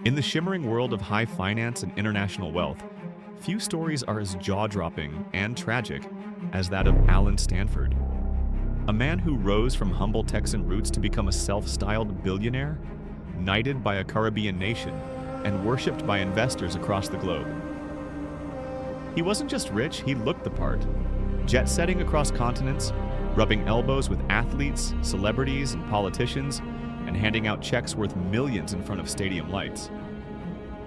In the shimmering world of high finance and international wealth, few stories are as jaw-dropping and tragic as that of Alan Stanford. A man who rose from humble Texan roots to become a self-styled billionaire, knighted by a Caribbean nation, and worshipped by investors across the globe. He wasn't just rich, he looked the part. Jet-setting across continents, rubbing elbows with athletes, celebrities, and politicians, and handing out checks worth millions in front of stadium lights.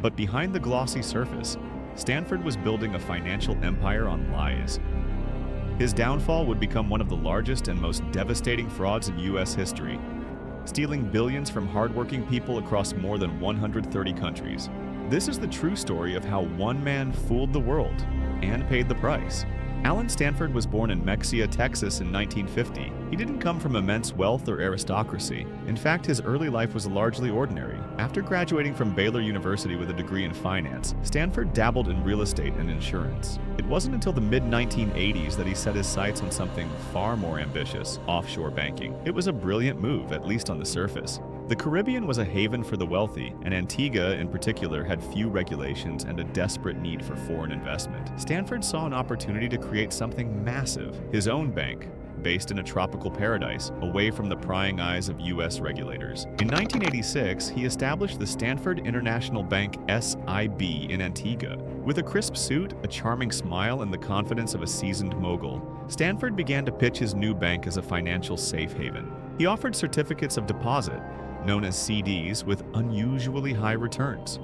But behind the glossy surface, Stanford was building a financial empire on lies. His downfall would become one of the largest and most devastating frauds in U.S. history, stealing billions from hardworking people across more than 130 countries. This is the true story of how one man fooled the world and paid the price. Alan Stanford was born in Mexia, Texas in 1950. He didn't come from immense wealth or aristocracy. In fact, his early life was largely ordinary. After graduating from Baylor University with a degree in finance, Stanford dabbled in real estate and insurance. It wasn't until the mid-1980s that he set his sights on something far more ambitious: offshore banking. It was a brilliant move, at least on the surface. The Caribbean was a haven for the wealthy, and Antigua in particular had few regulations and a desperate need for foreign investment. Stanford saw an opportunity to create something massive, his own bank, based in a tropical paradise, away from the prying eyes of U.S. regulators. In 1986, he established the Stanford International Bank SIB in Antigua. With a crisp suit, a charming smile, and the confidence of a seasoned mogul, Stanford began to pitch his new bank as a financial safe haven. He offered certificates of deposit, known as CDs, with unusually high returns,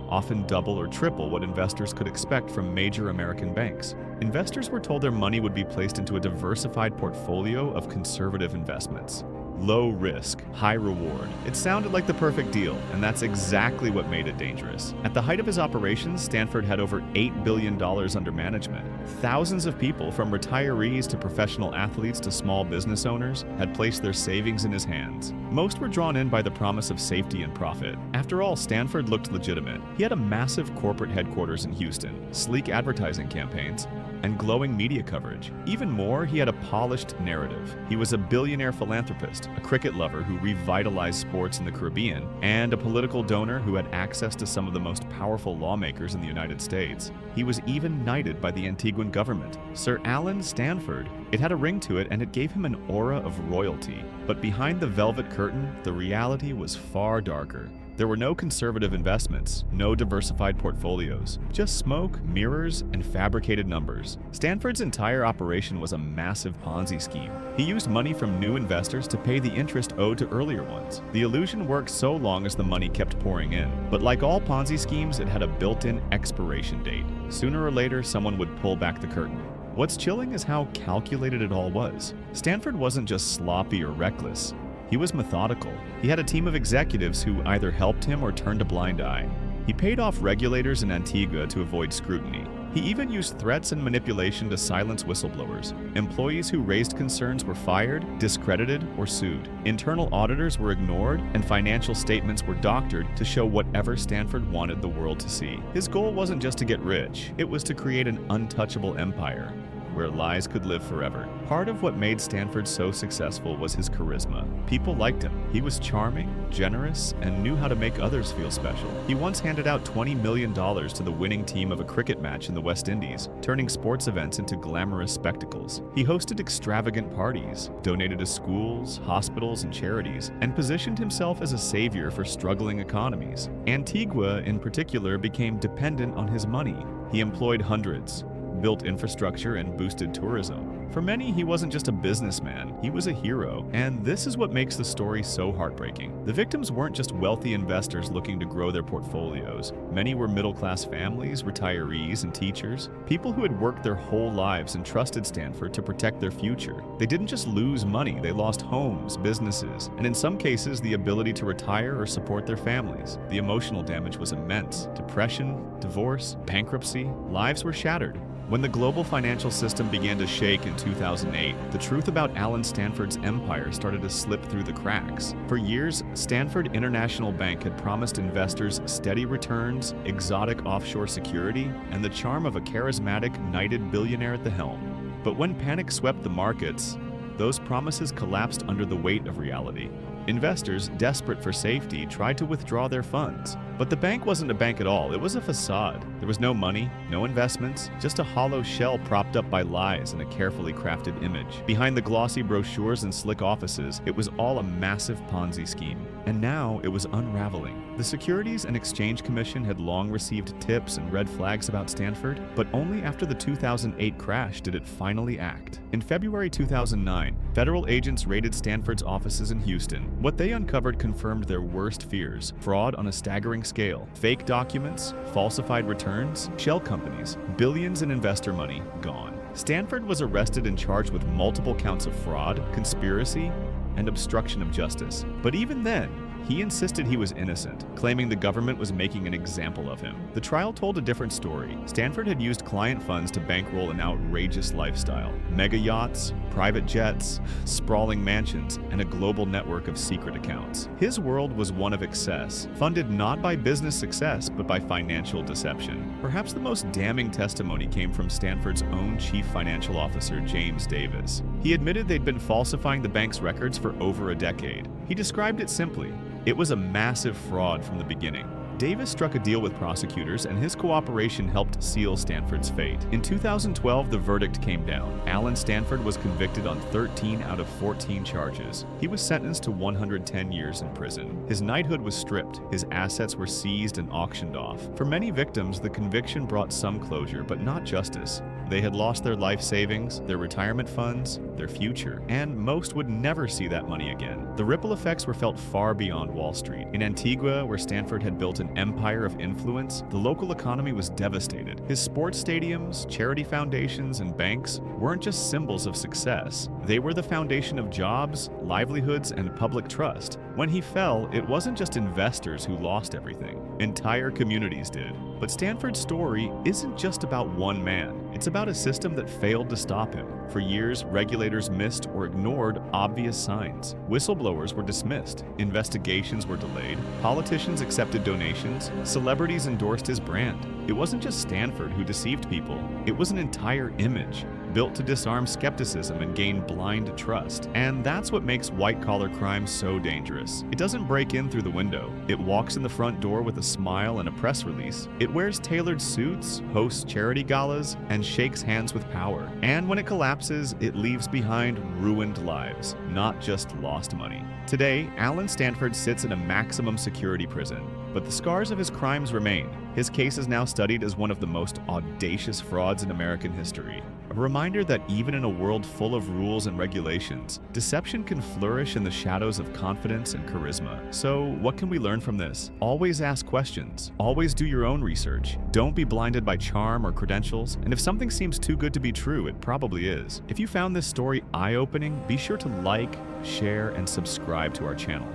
often double or triple what investors could expect from major American banks. Investors were told their money would be placed into a diversified portfolio of conservative investments. Low risk, high reward. It sounded like the perfect deal, and that's exactly what made it dangerous. At the height of his operations, Stanford had over $8 billion under management. Thousands of people, from retirees to professional athletes to small business owners, had placed their savings in his hands. Most were drawn in by the promise of safety and profit. After all, Stanford looked legitimate. He had a massive corporate headquarters in Houston, sleek advertising campaigns, and glowing media coverage. Even more, he had a polished narrative. He was a billionaire philanthropist, a cricket lover who revitalized sports in the Caribbean, and a political donor who had access to some of the most powerful lawmakers in the United States. He was even knighted by the Antiguan government. Sir Alan Stanford. It had a ring to it, and it gave him an aura of royalty. But behind the velvet curtain, the reality was far darker. There were no conservative investments, no diversified portfolios, just smoke, mirrors, and fabricated numbers. Stanford's entire operation was a massive Ponzi scheme. He used money from new investors to pay the interest owed to earlier ones. The illusion worked so long as the money kept pouring in. But like all Ponzi schemes, it had a built-in expiration date. Sooner or later, someone would pull back the curtain. What's chilling is how calculated it all was. Stanford wasn't just sloppy or reckless. He was methodical. He had a team of executives who either helped him or turned a blind eye. He paid off regulators in Antigua to avoid scrutiny. He even used threats and manipulation to silence whistleblowers. Employees who raised concerns were fired, discredited, or sued. Internal auditors were ignored, and financial statements were doctored to show whatever Stanford wanted the world to see. His goal wasn't just to get rich, it was to create an untouchable empire where lies could live forever. Part of what made Stanford so successful was his charisma. People liked him. He was charming, generous, and knew how to make others feel special. He once handed out $20 million to the winning team of a cricket match in the West Indies, turning sports events into glamorous spectacles. He hosted extravagant parties, donated to schools, hospitals, and charities, and positioned himself as a savior for struggling economies. Antigua, in particular, became dependent on his money. He employed hundreds, built infrastructure, and boosted tourism. For many, he wasn't just a businessman, he was a hero. And this is what makes the story so heartbreaking. The victims weren't just wealthy investors looking to grow their portfolios. Many were middle-class families, retirees, and teachers, people who had worked their whole lives and trusted Stanford to protect their future. They didn't just lose money, they lost homes, businesses, and in some cases, the ability to retire or support their families. The emotional damage was immense. Depression, divorce, bankruptcy, lives were shattered. When the global financial system began to shake in 2008, the truth about Alan Stanford's empire started to slip through the cracks. For years, Stanford International Bank had promised investors steady returns, exotic offshore security, and the charm of a charismatic, knighted billionaire at the helm. But when panic swept the markets, those promises collapsed under the weight of reality. Investors, desperate for safety, tried to withdraw their funds. But the bank wasn't a bank at all, it was a facade. There was no money, no investments, just a hollow shell propped up by lies and a carefully crafted image. Behind the glossy brochures and slick offices, it was all a massive Ponzi scheme. And now it was unraveling. The Securities and Exchange Commission had long received tips and red flags about Stanford, but only after the 2008 crash did it finally act. In February 2009, federal agents raided Stanford's offices in Houston. What they uncovered confirmed their worst fears: fraud on a staggering scale, fake documents, falsified returns, shell companies, billions in investor money gone. Stanford was arrested and charged with multiple counts of fraud, conspiracy, and obstruction of justice. But even then, he insisted he was innocent, claiming the government was making an example of him. The trial told a different story. Stanford had used client funds to bankroll an outrageous lifestyle: mega yachts, private jets, sprawling mansions, and a global network of secret accounts. His world was one of excess, funded not by business success, but by financial deception. Perhaps the most damning testimony came from Stanford's own chief financial officer, James Davis. He admitted they'd been falsifying the bank's records for over a decade. He described it simply: it was a massive fraud from the beginning. Davis struck a deal with prosecutors, and his cooperation helped seal Stanford's fate. In 2012, the verdict came down. Alan Stanford was convicted on 13 out of 14 charges. He was sentenced to 110 years in prison. His knighthood was stripped, his assets were seized and auctioned off. For many victims, the conviction brought some closure, but not justice. They had lost their life savings, their retirement funds, their future, and most would never see that money again. The ripple effects were felt far beyond Wall Street. In Antigua, where Stanford had built an empire of influence, the local economy was devastated. His sports stadiums, charity foundations, and banks weren't just symbols of success. They were the foundation of jobs, livelihoods, and public trust. When he fell, it wasn't just investors who lost everything. Entire communities did. But Stanford's story isn't just about one man. It's about a system that failed to stop him. For years, regulators missed or ignored obvious signs. Whistleblowers were dismissed, investigations were delayed, politicians accepted donations, celebrities endorsed his brand. It wasn't just Stanford who deceived people, it was an entire image, built to disarm skepticism and gain blind trust. And that's what makes white-collar crime so dangerous. It doesn't break in through the window. It walks in the front door with a smile and a press release. It wears tailored suits, hosts charity galas, and shakes hands with power. And when it collapses, it leaves behind ruined lives, not just lost money. Today, Alan Stanford sits in a maximum security prison, but the scars of his crimes remain. His case is now studied as one of the most audacious frauds in American history. A reminder that even in a world full of rules and regulations, deception can flourish in the shadows of confidence and charisma. So, what can we learn from this? Always ask questions. Always do your own research. Don't be blinded by charm or credentials. And if something seems too good to be true, it probably is. If you found this story eye-opening, be sure to like, share, and subscribe to our channel.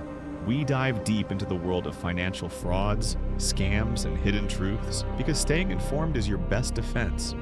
We dive deep into the world of financial frauds, scams, and hidden truths, because staying informed is your best defense.